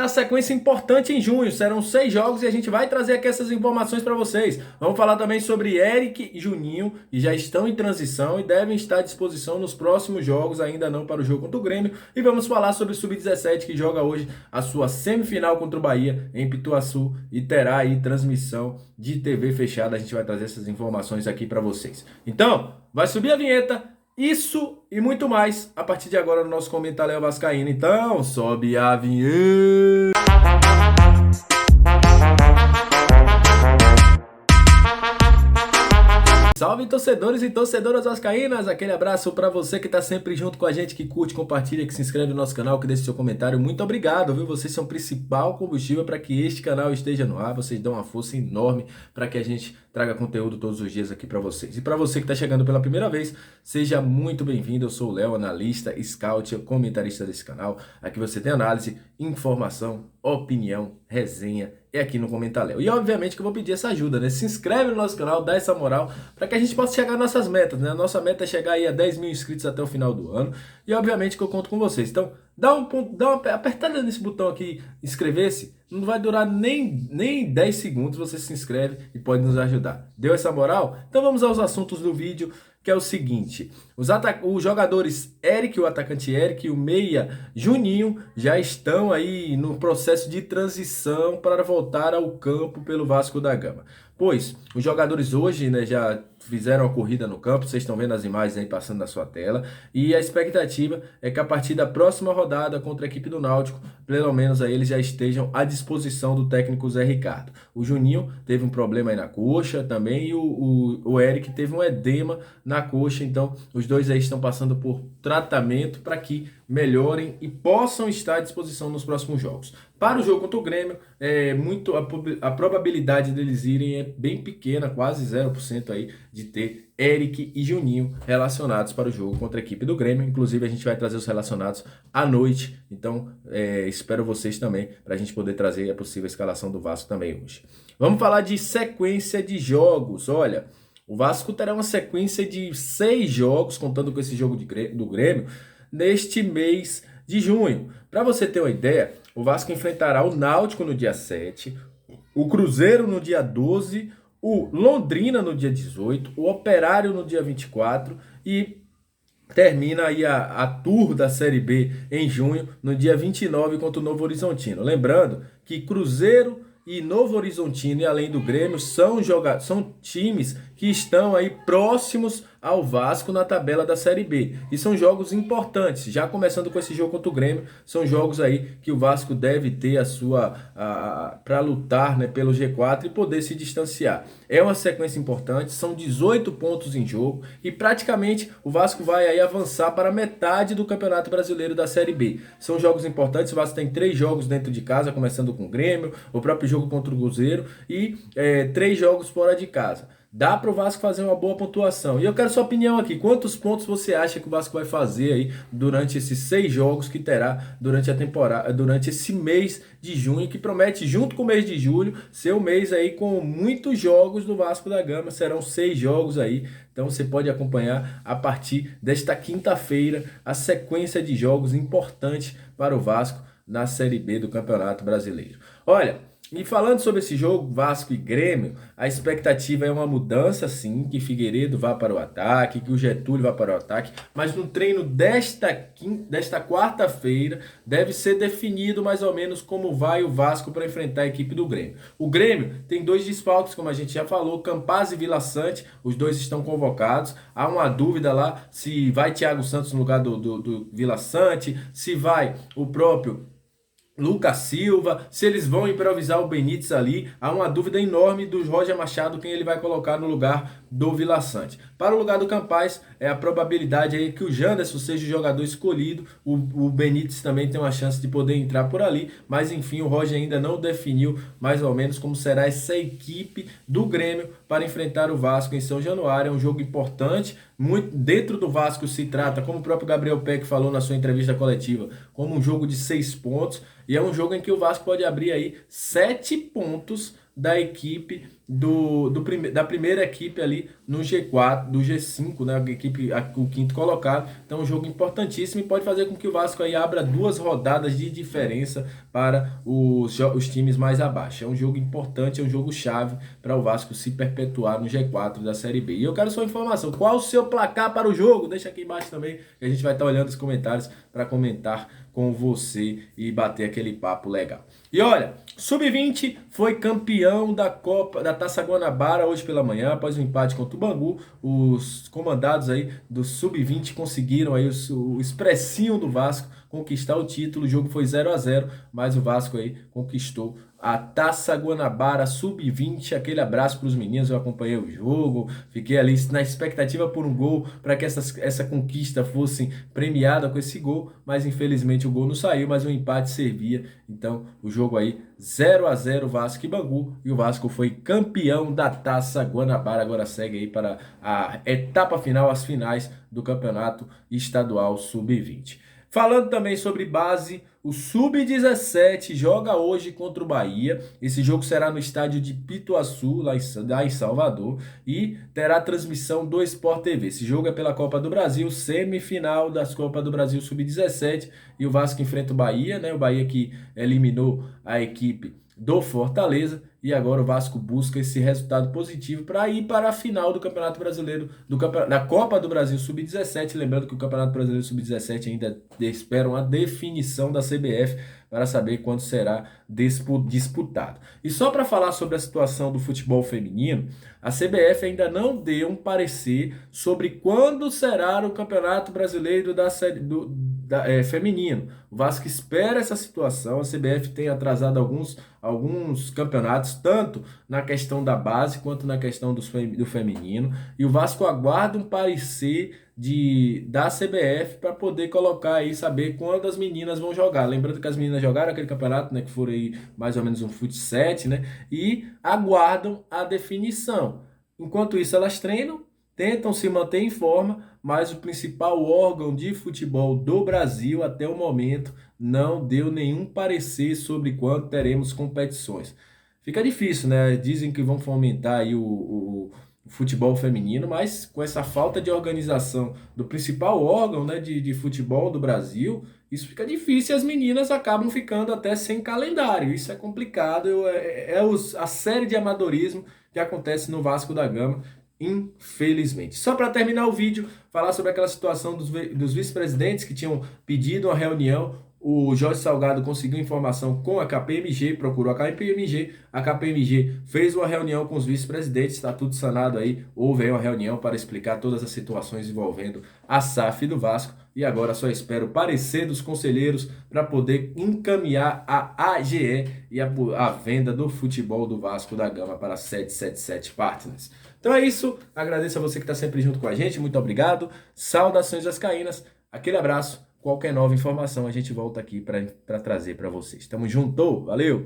A sequência importante em junho, serão 6 jogos e a gente vai trazer aqui essas informações para vocês. Vamos falar também sobre Eric e Juninho, que já estão em transição e devem estar à disposição nos próximos jogos, ainda não para o jogo contra o Grêmio. E vamos falar sobre o Sub-17, que joga hoje a sua semifinal contra o Bahia em Pituaçu e terá aí transmissão de TV fechada. A gente vai trazer essas informações aqui para vocês. Então, vai subir a vinheta. Isso e muito mais a partir de agora no nosso Comentário Vascaíno. Então, sobe a vinheta. Salve torcedores e torcedoras vascaínas, aquele abraço para você que tá sempre junto com a gente, que curte, compartilha, que se inscreve no nosso canal, que deixa seu comentário. Muito obrigado, viu? Vocês são o principal combustível para que este canal esteja no ar. Vocês dão uma força enorme para que a gente traga conteúdo todos os dias aqui para vocês. E para você que tá chegando pela primeira vez, seja muito bem-vindo. Eu sou o Léo, analista, scout, comentarista desse canal. Aqui você tem análise, informação, opinião, resenha, é aqui no Comentário. E obviamente que eu vou pedir essa ajuda, né? Se inscreve no nosso canal, dá essa moral para que a gente possa chegar às nossas metas, né? A nossa meta é chegar aí a 10 mil inscritos até o final do ano. E obviamente que eu conto com vocês. Então, dá uma apertada nesse botão aqui, inscrever-se. Não vai durar nem 10 segundos, você se inscreve e pode nos ajudar. Deu essa moral? Então vamos aos assuntos do vídeo, que é o seguinte: os jogadores Eric, o atacante Eric, e o meia Juninho já estão aí no processo de transição para voltar ao campo pelo Vasco da Gama. Pois, os jogadores hoje, né, já fizeram a corrida no campo, vocês estão vendo as imagens aí passando na sua tela, e a expectativa é que a partir da próxima rodada contra a equipe do Náutico, pelo menos aí eles já estejam à disposição do técnico Zé Ricardo. O Juninho teve um problema aí na coxa também, e o Eric teve um edema na coxa, então os dois aí estão passando por tratamento para que melhorem e possam estar à disposição nos próximos jogos. Para o jogo contra o Grêmio, a probabilidade deles irem é bem pequena, quase 0% aí, de ter Eric e Juninho relacionados para o jogo contra a equipe do Grêmio. Inclusive, a gente vai trazer os relacionados à noite, então espero vocês também para a gente poder trazer a possível escalação do Vasco também hoje. Vamos falar de sequência de jogos. Olha, o Vasco terá uma sequência de 6 jogos, contando com esse jogo do Grêmio, neste mês de junho. Para você ter uma ideia, o Vasco enfrentará o Náutico no dia 7, o Cruzeiro no dia 12, o Londrina no dia 18, o Operário no dia 24 e termina aí a tour da Série B em junho, no dia 29 contra o Novo Horizontino. Lembrando que Cruzeiro e Novo Horizontino, e além do Grêmio, são times que estão aí próximos ao Vasco na tabela da Série B. E são jogos importantes. Já começando com esse jogo contra o Grêmio, são jogos aí que o Vasco deve ter para lutar, né, pelo G4 e poder se distanciar. É uma sequência importante, são 18 pontos em jogo e praticamente o Vasco vai aí avançar para metade do Campeonato Brasileiro da Série B. São jogos importantes, o Vasco tem 3 jogos dentro de casa, começando com o Grêmio, o próprio jogo contra o Cruzeiro e 3 jogos fora de casa. Dá para o Vasco fazer uma boa pontuação. E eu quero sua opinião aqui. Quantos pontos você acha que o Vasco vai fazer aí durante esses 6 jogos que terá durante a temporada, durante esse mês de junho, que promete, junto com o mês de julho, ser um mês aí com muitos jogos do Vasco da Gama. Serão 6 jogos aí. Então você pode acompanhar a partir desta quinta-feira a sequência de jogos importantes para o Vasco na Série B do Campeonato Brasileiro. Olha, e falando sobre esse jogo, Vasco e Grêmio, a expectativa é uma mudança, sim, que Figueiredo vá para o ataque, que o Getúlio vá para o ataque, mas no treino desta quarta-feira deve ser definido mais ou menos como vai o Vasco para enfrentar a equipe do Grêmio. O Grêmio tem 2 desfalques, como a gente já falou, Campaz e Vila Sante, os dois estão convocados. Há uma dúvida lá se vai Thiago Santos no lugar do Vila Sante, se vai o próprio Lucas Silva, se eles vão improvisar o Benítez ali. Há uma dúvida enorme do Roger Machado, quem ele vai colocar no lugar do Vila Sante. Para o lugar do Campaz, a probabilidade aí que o Janderson seja o jogador escolhido. O Benítez também tem uma chance de poder entrar por ali, mas enfim, o Roger ainda não definiu mais ou menos como será essa equipe do Grêmio para enfrentar o Vasco em São Januário. É um jogo importante. Muito dentro do Vasco se trata, como o próprio Gabriel Peck falou na sua entrevista coletiva, como um jogo de 6 pontos. E é um jogo em que o Vasco pode abrir aí 7 pontos da equipe da primeira equipe ali no G4, do G5, né? O quinto colocado. Então, um jogo importantíssimo e pode fazer com que o Vasco aí abra 2 rodadas de diferença para os times mais abaixo. É um jogo importante, é um jogo chave para o Vasco se perpetuar no G4 da Série B. E eu quero sua informação. Qual o seu placar para o jogo? Deixa aqui embaixo também, que a gente vai estar olhando os comentários para comentar com você e bater aquele papo legal. E olha, Sub-20 foi campeão da Copa da Taça Guanabara hoje pela manhã, após um empate contra o Bangu. Os comandados aí do Sub-20 conseguiram aí o expressinho do Vasco conquistar o título. O jogo foi 0-0, mas o Vasco aí conquistou a Taça Guanabara Sub-20. Aquele abraço para os meninos, eu acompanhei o jogo, fiquei ali na expectativa por um gol para que essa conquista fosse premiada com esse gol, mas infelizmente o gol não saiu, mas o empate servia. Então o jogo aí 0-0 Vasco e Bangu, e o Vasco foi campeão da Taça Guanabara. Agora segue aí para a etapa final, as finais do Campeonato Estadual Sub-20. Falando também sobre base, o Sub-17 joga hoje contra o Bahia. Esse jogo será no estádio de Pituaçu, lá em Salvador, e terá transmissão do Sport TV. Esse jogo é pela Copa do Brasil, semifinal das Copa do Brasil Sub-17, e o Vasco enfrenta o Bahia, né? O Bahia que eliminou a equipe do Fortaleza, e agora o Vasco busca esse resultado positivo para ir para a final do Campeonato Brasileiro, da Copa do Brasil Sub-17. Lembrando que o Campeonato Brasileiro Sub-17 ainda espera uma definição da CBF para saber quando será disputado. E só para falar sobre a situação do futebol feminino, a CBF ainda não deu um parecer sobre quando será o Campeonato Brasileiro feminino. O Vasco espera essa situação. A CBF tem atrasado alguns campeonatos, tanto na questão da base quanto na questão do feminino, e o Vasco aguarda um parecer da CBF para poder colocar aí, saber quando as meninas vão jogar. Lembrando que as meninas jogaram aquele campeonato, né, que foram aí mais ou menos um fut-7, né, e aguardam a definição. Enquanto isso, elas treinam, tentam se manter em forma, mas o principal órgão de futebol do Brasil, até o momento, não deu nenhum parecer sobre quando teremos competições. Fica difícil, né? Dizem que vão fomentar aí o futebol feminino, mas com essa falta de organização do principal órgão, né, de futebol do Brasil, isso fica difícil e as meninas acabam ficando até sem calendário. Isso é complicado, a série de amadorismo que acontece no Vasco da Gama, infelizmente. Só para terminar o vídeo, falar sobre aquela situação dos vice-presidentes que tinham pedido uma reunião. O Jorge Salgado conseguiu informação com a KPMG, procurou a KPMG fez uma reunião com os vice-presidentes, está tudo sanado aí. Houve aí uma reunião para explicar todas as situações envolvendo a SAF do Vasco, e agora só espero o parecer dos conselheiros para poder encaminhar a AGE e a venda do futebol do Vasco da Gama para a 777 Partners. Então é isso, agradeço a você que está sempre junto com a gente, muito obrigado, saudações vascaínas, aquele abraço. Qualquer nova informação a gente volta aqui para trazer para vocês. Tamo junto, valeu!